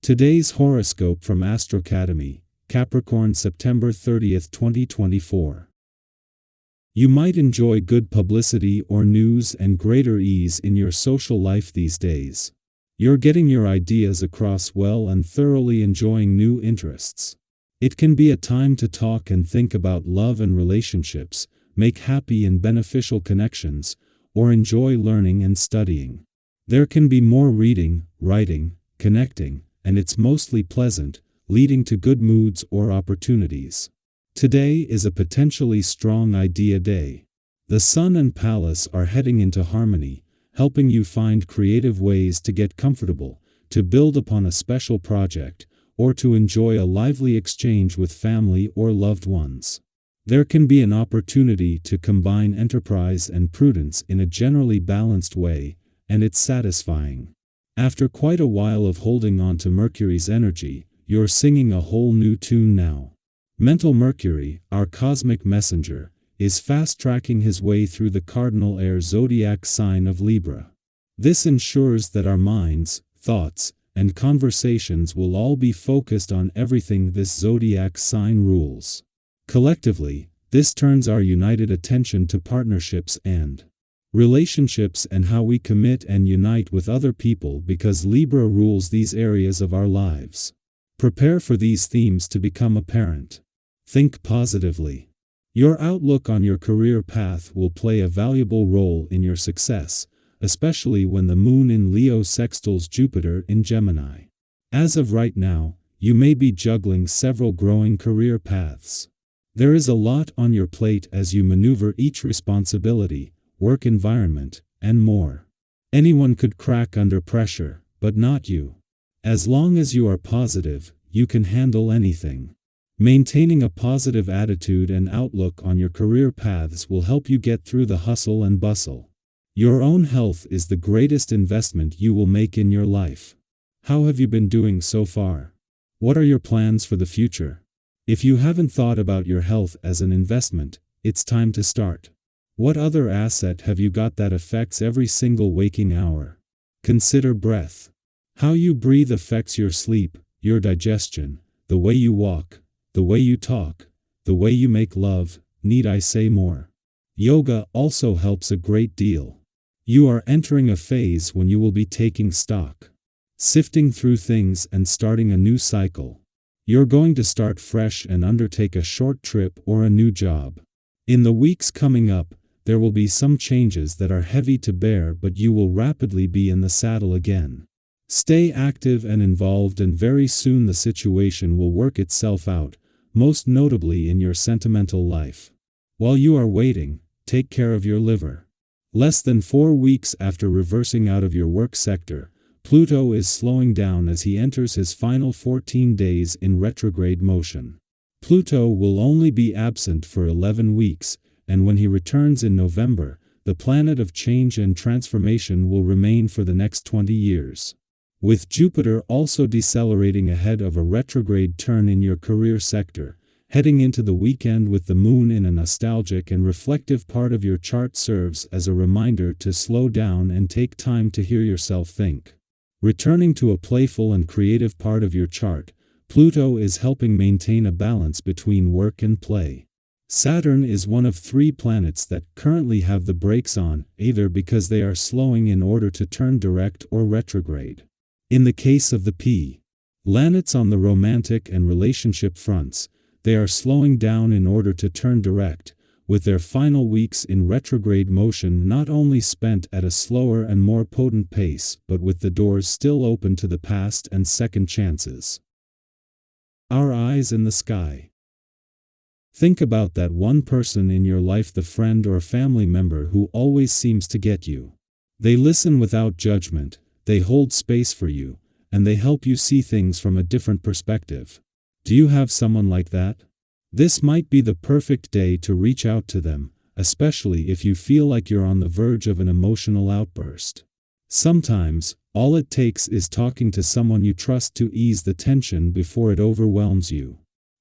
Today's horoscope from AstroCademy, Capricorn September 30th, 2024. You might enjoy good publicity or news and greater ease in your social life these days. You're getting your ideas across well and thoroughly enjoying new interests. It can be a time to talk and think about love and relationships, make happy and beneficial connections, or enjoy learning and studying. There can be more reading, writing, connecting, and it's mostly pleasant, leading to good moods or opportunities. Today is a potentially strong idea day. The Sun and Palace are heading into harmony, helping you find creative ways to get comfortable, to build upon a special project, or to enjoy a lively exchange with family or loved ones. There can be an opportunity to combine enterprise and prudence in a generally balanced way, and it's satisfying. After quite a while of holding on to Mercury's energy, you're singing a whole new tune now. Mental Mercury, our cosmic messenger, is fast-tracking his way through the cardinal air zodiac sign of Libra. This ensures that our minds, thoughts, and conversations will all be focused on everything this zodiac sign rules. Collectively, this turns our united attention to partnerships and relationships and how we commit and unite with other people because Libra rules these areas of our lives. Prepare for these themes to become apparent. Think positively. Your outlook on your career path will play a valuable role in your success, especially when the Moon in Leo sextiles Jupiter in Gemini. As of right now, you may be juggling several growing career paths. There is a lot on your plate as you maneuver each responsibility, work environment, and more. Anyone could crack under pressure, but not you. As long as you are positive, you can handle anything. Maintaining a positive attitude and outlook on your career paths will help you get through the hustle and bustle. Your own health is the greatest investment you will make in your life. How have you been doing so far? What are your plans for the future? If you haven't thought about your health as an investment, it's time to start. What other asset have you got that affects every single waking hour? Consider breath. How you breathe affects your sleep, your digestion, the way you walk, the way you talk, the way you make love. Need I say more? Yoga also helps a great deal. You are entering a phase when you will be taking stock, sifting through things and starting a new cycle. You're going to start fresh and undertake a short trip or a new job. In the weeks coming up, there will be some changes that are heavy to bear, but you will rapidly be in the saddle again. Stay active and involved, and very soon the situation will work itself out, most notably in your sentimental life. While you are waiting, take care of your liver. Less than 4 weeks after reversing out of your work sector, Pluto is slowing down as he enters his final 14 days in retrograde motion. Pluto will only be absent for 11 weeks, and when he returns in November, the planet of change and transformation will remain for the next 20 years. With Jupiter also decelerating ahead of a retrograde turn in your career sector, heading into the weekend with the Moon in a nostalgic and reflective part of your chart serves as a reminder to slow down and take time to hear yourself think. Returning to a playful and creative part of your chart, Pluto is helping maintain a balance between work and play. Saturn is one of 3 planets that currently have the brakes on, either because they are slowing in order to turn direct or retrograde. In the case of the planets on the romantic and relationship fronts, they are slowing down in order to turn direct, with their final weeks in retrograde motion not only spent at a slower and more potent pace, but with the doors still open to the past and second chances. Our eyes in the sky. Think about that one person in your life, the friend or family member who always seems to get you. They listen without judgment, they hold space for you, and they help you see things from a different perspective. Do you have someone like that? This might be the perfect day to reach out to them, especially if you feel like you're on the verge of an emotional outburst. Sometimes, all it takes is talking to someone you trust to ease the tension before it overwhelms you.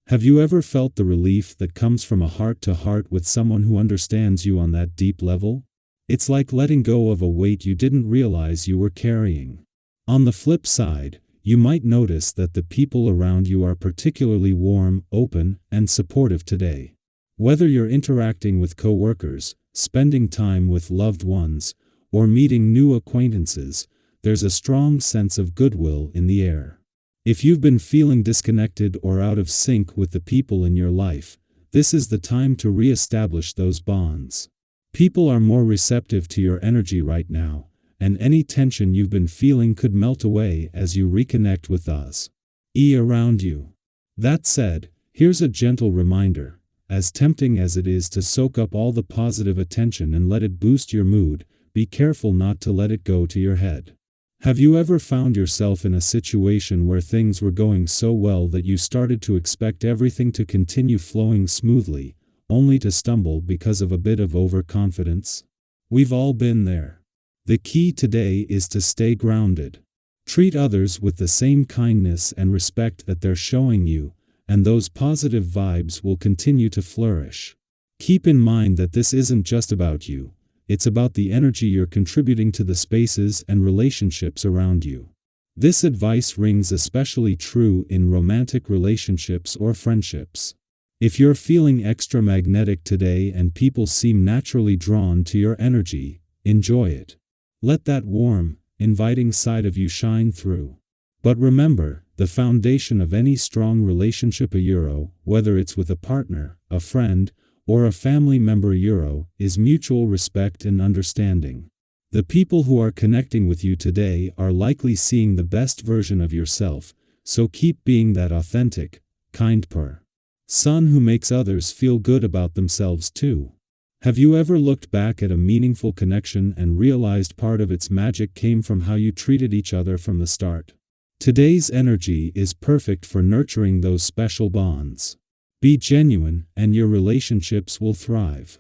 Have you ever felt the relief that comes from a heart-to-heart with someone who understands you on that deep level? It's like letting go of a weight you didn't realize you were carrying. On the flip side, you might notice that the people around you are particularly warm, open, and supportive today. Whether you're interacting with coworkers, spending time with loved ones, or meeting new acquaintances, there's a strong sense of goodwill in the air. If you've been feeling disconnected or out of sync with the people in your life, this is the time to re-establish those bonds. People are more receptive to your energy right now, and any tension you've been feeling could melt away as you reconnect with those around you. That said, here's a gentle reminder: as tempting as it is to soak up all the positive attention and let it boost your mood, be careful not to let it go to your head. Have you ever found yourself in a situation where things were going so well that you started to expect everything to continue flowing smoothly, only to stumble because of a bit of overconfidence? We've all been there. The key today is to stay grounded. Treat others with the same kindness and respect that they're showing you, and those positive vibes will continue to flourish. Keep in mind that this isn't just about you. It's about the energy you're contributing to the spaces and relationships around you. This advice rings especially true in romantic relationships or friendships. If you're feeling extra magnetic today and people seem naturally drawn to your energy, enjoy it. Let that warm, inviting side of you shine through. But remember, the foundation of any strong relationship, whether it's with a partner, a friend, or a family member, is mutual respect and understanding. The people who are connecting with you today are likely seeing the best version of yourself, so keep being that authentic, kind person who makes others feel good about themselves too. Have you ever looked back at a meaningful connection and realized part of its magic came from how you treated each other from the start? Today's energy is perfect for nurturing those special bonds. Be genuine, and your relationships will thrive.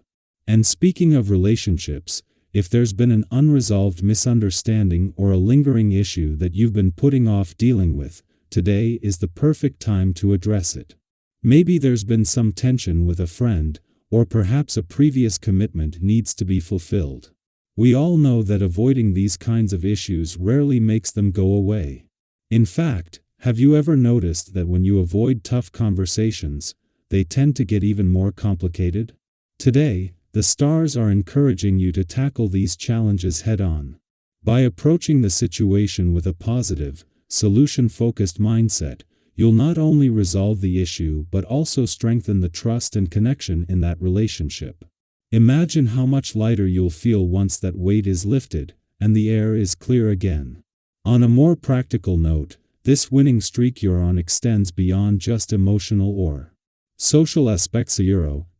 And speaking of relationships, if there's been an unresolved misunderstanding or a lingering issue that you've been putting off dealing with, today is the perfect time to address it. Maybe there's been some tension with a friend, or perhaps a previous commitment needs to be fulfilled. We all know that avoiding these kinds of issues rarely makes them go away. In fact, have you ever noticed that when you avoid tough conversations, they tend to get even more complicated? Today, the stars are encouraging you to tackle these challenges head-on. By approaching the situation with a positive, solution-focused mindset, you'll not only resolve the issue but also strengthen the trust and connection in that relationship. Imagine how much lighter you'll feel once that weight is lifted, and the air is clear again. On a more practical note, this winning streak you're on extends beyond just emotional or social aspects.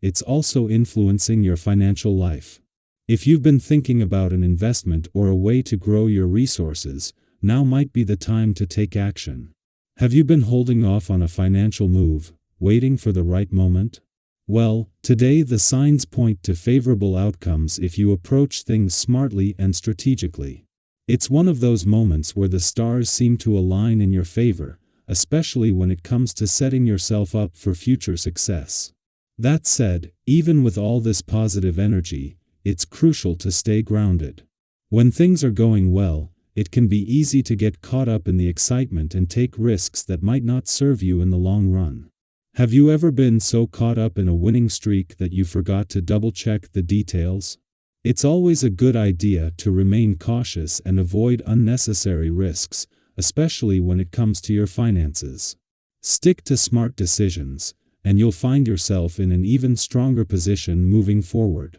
It's also influencing your financial life. If you've been thinking about an investment or a way to grow your resources, now might be the time to take action. Have you been holding off on a financial move, waiting for the right moment? Well, today the signs point to favorable outcomes if you approach things smartly and strategically. It's one of those moments where the stars seem to align in your favor, especially when it comes to setting yourself up for future success. That said, even with all this positive energy, it's crucial to stay grounded. When things are going well, it can be easy to get caught up in the excitement and take risks that might not serve you in the long run. Have you ever been so caught up in a winning streak that you forgot to double-check the details? It's always a good idea to remain cautious and avoid unnecessary risks, especially when it comes to your finances. Stick to smart decisions, and you'll find yourself in an even stronger position moving forward.